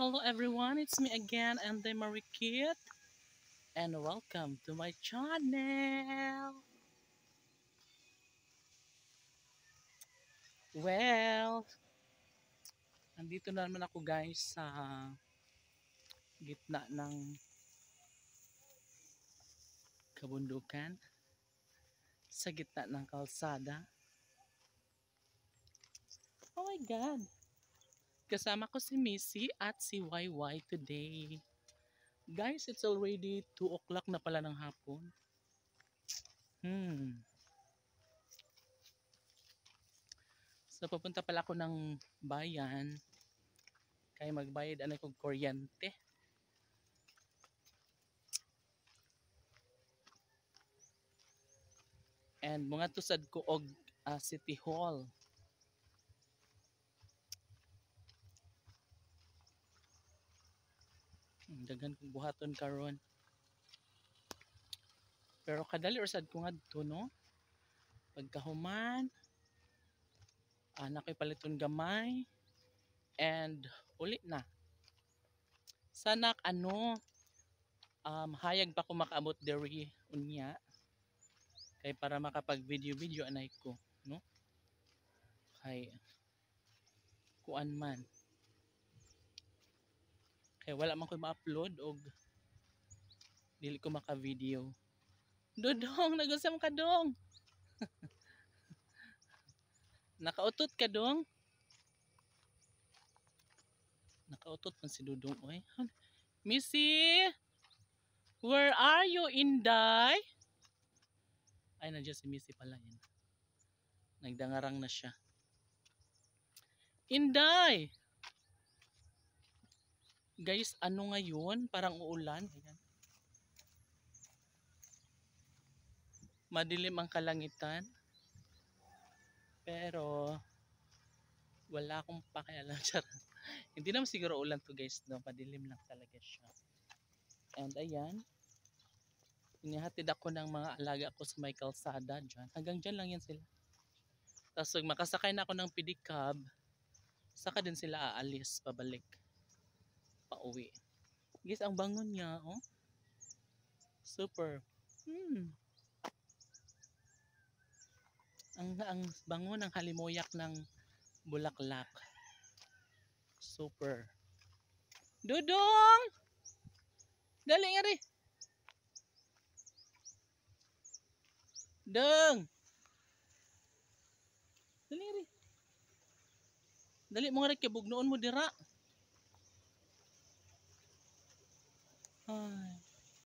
Hello everyone, it's me again and I'm Marikit and welcome to my channel. Well, nandito na naman ako guys sa gitna ng kabundukan, sa gitna ng kalsada. Oh my god! Kasama ko si Missy at si YY today. Guys, it's already 2 o'clock na pala ng hapon. So papunta pala ako ng bayan kay magbayad ano kong kuryente. And mga tusad ko og City Hall. Daghan kong buhaton karon. Pero kadali usad ko ngadto no. Pagkahuman, anak ko'y paliton gamay and uli na. Sana hayag pa ko makaabot diri unya kay para makapag video anay ko, no? Kay kuan man. Kay wala man ko ma-upload og dili ko maka-video. Dodong, nagusam ka dong. Nakautot ka dong. Nakautot man si Dudong oy. Missy, where are you, Inday? Ay, nandiyan si Missy pala yan. Nagdangarang na siya. Inday! Guys, ano ngayon? Parang uulan. Ayan. Madilim ang kalangitan. Pero, wala akong pakialam. Hindi naman siguro ulan to guys. No? Madilim lang talaga siya. And ayan. Inihatid ako ng mga alaga ko sa may kalsada dyan. Hanggang dyan lang yan sila. Tapos makasakay na ako ng pedicab, saka din sila aalis, pabalik. Pauwi. Guys, ang bangon niya, oh. Super. Ang bangon ng halimoyak ng bulaklak. Super. Dudong! Dali nga rin. Dong! Dali rin. Dali mo nga rin kibugnoon mo dira.